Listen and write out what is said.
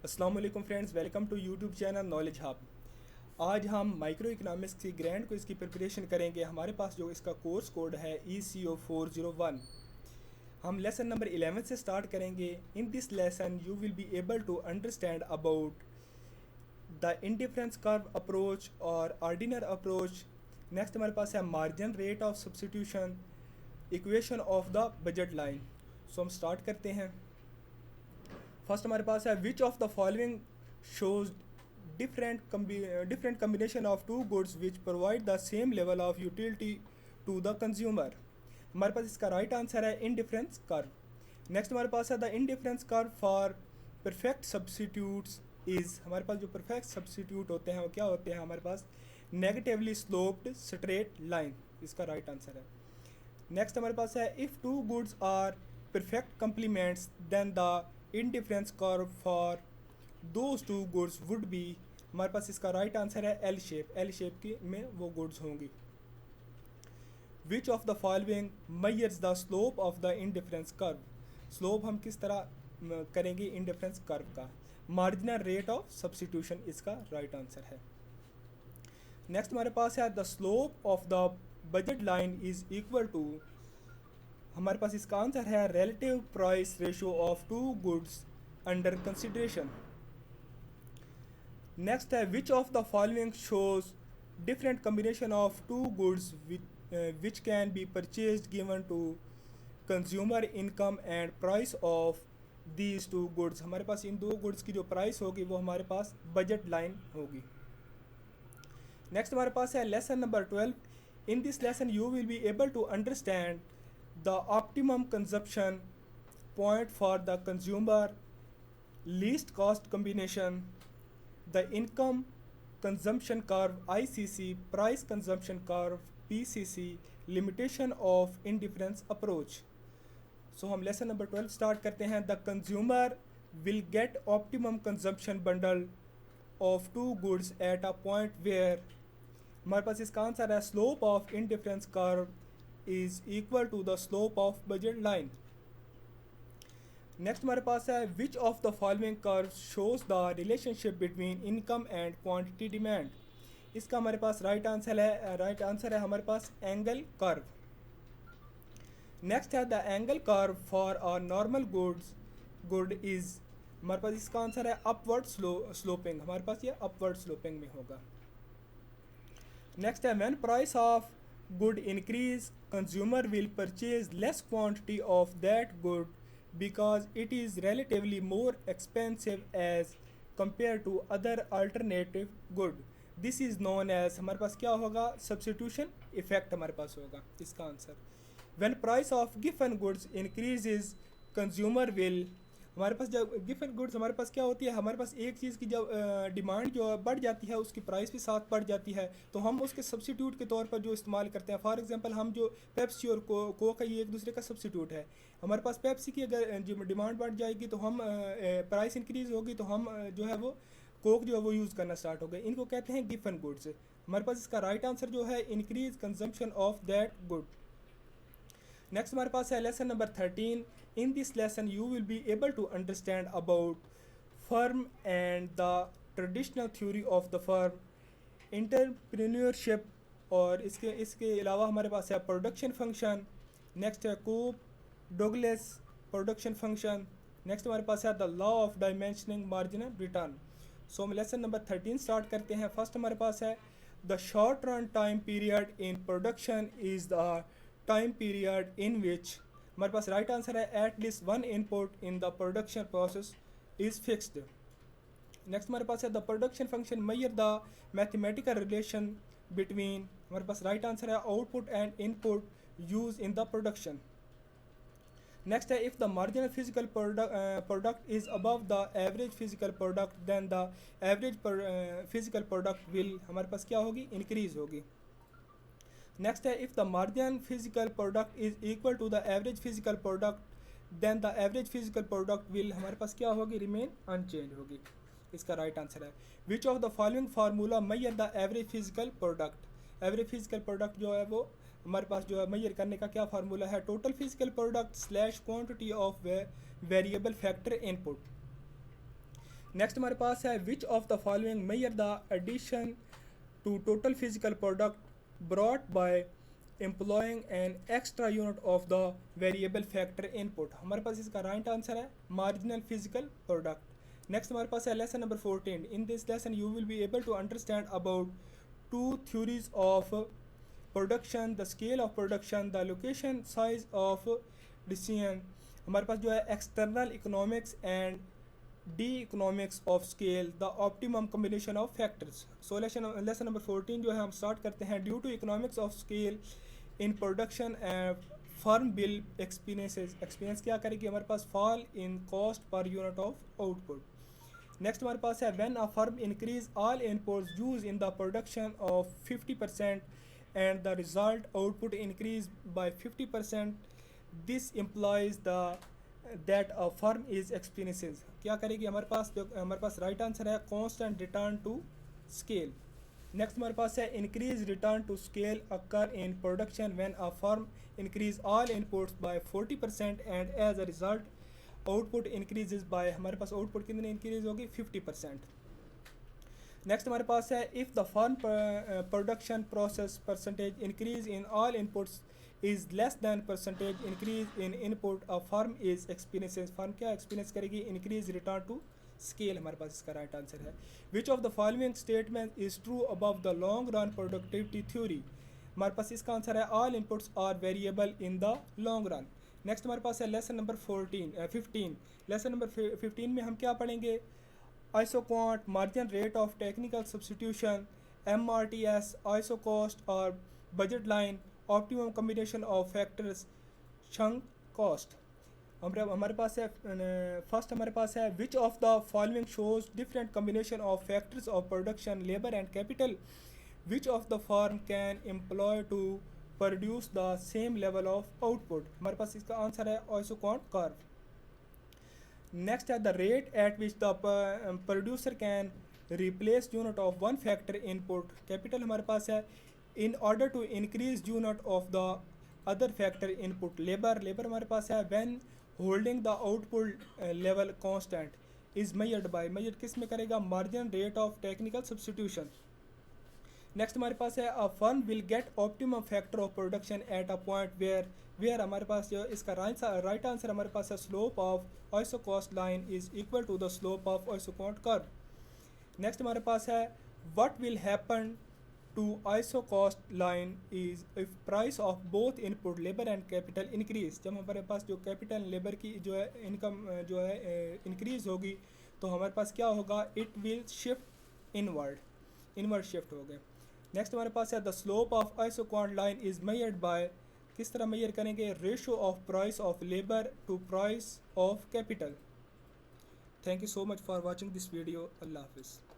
अस्सलाम वालेकुम friends, welcome to YouTube channel Knowledge Hub. आज हम माइक्रो इकोनॉमिक्स की ग्रैंड को इसकी प्रिपरेशन करेंगे। हमारे पास जो इसका कोर्स कोड है ECO401। हम लेसन नंबर 11 से स्टार्ट करेंगे। In this lesson you will be able to understand about the indifference curve approach और ऑर्डिनर अप्रोच। नेक्स्ट हमारे पास है margin rate of substitution, equation of the budget line. So हम start करते हैं। First हमारे पास है which of the following shows different combination of two goods which provide the same level of utility to the consumer. हमारे पास इसका right answer है इनडिफरेंस कर्व। नेक्स्ट हमारे पास है the indifference curve for perfect substitutes is. हमारे पास जो परफेक्ट सब्सटीट्यूट होते हैं वो क्या होते हैं हमारे पास? नेगेटिवली स्लोप्ड स्ट्रेट लाइन, इसका राइट आंसर है। नेक्स्ट हमारे पास है if two goods are perfect complements then the indifference curve for those two goods would be। हमारे पास इसका राइट आंसर है एल शेप। एल शेप की में वो गुड्स होंगी। Which of the following measures the slope of the indifference curve. Slope हम किस तरह करेंगे इंडिफरेंस कर्व का? मार्जिनल रेट ऑफ सब्सटीट्यूशन इसका राइट आंसर है। नेक्स्ट हमारे पास है the slope of the budget line is equal to. हमारे पास इसका आंसर है relative price ratio of two goods under consideration. Next है which of the following shows different combination of two goods which can be purchased given to consumer income and price of these two goods. हमारे पास इन दो goods की जो price होगी वो हमारे पास बजट लाइन होगी। नेक्स्ट हमारे पास है lesson number 12। In this lesson you will be able to understand the optimum consumption point for the consumer, least cost combination, the income consumption curve ICC, price consumption curve PCC, limitation of indifference approach। So हम lesson number 12 start करते हैं। The consumer will get optimum consumption bundle of two goods at a point where। हमारे पास इसका answer है slope of indifference curve is equal to the slope of budget line। Next हमारे पास है which of the following curves shows the relationship between income and quantity demand। इसका हमारे पास राइट आंसर है हमारे पास एंगल कर्व। नेक्स्ट है the angle curve for a normal good is. हमारे पास इसका आंसर है अपवर्ड स्लोपिंग। हमारे पास ये अपवर्ड स्लोपिंग में होगा। नेक्स्ट है when price of good increase, consumer will purchase less quantity of that good because it is relatively more expensive as compared to other alternative good। this is known as। हमारे पास क्या होगा? substitution effect हमारे पास होगा इसका answer. when price of given goods increases, consumer will। हमारे पास जब given goods हमारे पास क्या होती है, हमारे पास एक चीज़ की जब डिमांड जो बढ़ जाती है उसकी प्राइस भी साथ बढ़ जाती है, तो हम उसके सब्सिट्यूट के तौर पर जो इस्तेमाल करते हैं। फॉर एग्जांपल हम जो पेप्सी और कोक है ये एक दूसरे का सब्सिट्यूट है। हमारे पास पेप्सी की अगर जो डिमांड बढ़ जाएगी तो हम प्राइस इंक्रीज़ होगी तो हम जो है वो कोक जो है वो यूज़ करना स्टार्ट हो गए। इनको कहते हैं गिवन गुड्स। हमारे पास इसका राइट आंसर जो है increase consumption of that good. Next हमारे पास है lesson number 13। In this lesson you will be able to understand about firm and the traditional theory of the firm, entrepreneurship, और इसके अलावा हमारे पास है प्रोडक्शन फंक्शन। नेक्स्ट है Cobb Douglas production function. Next हमारे पास है the law of diminishing marginal return. So हम लेसन नंबर 13 स्टार्ट करते हैं। फर्स्ट हमारे पास है the short run time period in production is the time period in which. हमारे पास राइट आंसर है at least one input in the production process is fixed. Next हमारे पास है the production function measure the mathematical relation between. हमारे पास right answer है output and input use in the production. Next है if the marginal physical product is above the average physical product then the average physical product will. हमारे पास क्या होगी? Increase होगी। Next है if the marginal physical product is equal to the average physical product then the average physical product will. हमारे पास क्या होगी? रिमेन अनचेंज होगी। इसका राइट आंसर है which of the following formula measure the average physical product. Average physical product जो है वो हमारे पास जो है मेजर करने का क्या फार्मूला है? Total physical product slash quantity of variable factor input. Next हमारे पास है which of the following measure the addition to total physical product brought by employing an extra unit of the variable factor input. हमारे पास इसका right answer है marginal physical product. Next हमारे पास है lesson number 14. In this lesson you will be able to understand about two theories of production, the scale of production, the location size of decision. हमारे पास जो है external economics and D economics of scale, the optimum combination of factors. So lesson number 14 जो है हम start करते हैं. Due to economics of scale in production firm will experience क्या करेगी हमारे पास fall in cost per unit of output. Next हमारे पास है when a firm increase all inputs use in the production of 50% and the result output increase by 50%, this implies the that a firm is experiences. क्या करेगी हमारे पास right answer है constant return to scale. Next हमारे पास है increase return to scale occur in production when a firm increase all inputs by 40% and as a result output increases by, हमारे पास आउटपुट कितनी इंक्रीज होगी 50%. नेक्स्ट हमारे पास है if the firm production process percentage increase in all inputs is less than percentage increase in input, a firm is experiences. Firm क्या experience करेगी increase return to scale. हमारे पास इसका राइट आंसर है. which of the following statement is true above the long run productivity theory. हमारे पास इसका answer है all inputs are variable in the long run. Next हमारे पास है लेसन नंबर 15. लेसन नंबर 15 में हम क्या पढ़ेंगे isoquant, margin rate of technical substitution, MRTS, iso cost और budget line, optimum combination of factors, sunk cost. हमारे पास है फर्स्ट हमारे पास है which of the following shows different combination of factors of production labour and capital, which of the firm can employ to produce the same level of output. हमारे पास इसका answer है आइसोक्वांट कर्व. नेक्स्ट है the rate at which the producer can replace unit of one factor input. Capital हमारे पास है in order to increase unit of the other factor input. labor हमारे पास है when holding the output level constant is measured by, measured किस में करेगा margin rate of technical substitution. Next हमारे पास है a firm will get optimum factor of production at a point where हमारे पास जो इसका राइट आंसर हमारे पास है slope of isocost line is equal to the slope of isoquant curve. Next हमारे पास है what will happen to isocost line is if price of both input labor and capital increase. जब हमारे पास जो कैपिटल लेबर की जो है इनकम जो है इंक्रीज होगी तो हमारे पास क्या होगा it will shift inward shift हो गए. नेक्स्ट हमारे पास है the slope of isoquant line is measured by, किस तरह मेजर करेंगे ratio of price of labour to price of capital. Thank you so much for watching this video. अल्लाह हाफिज़.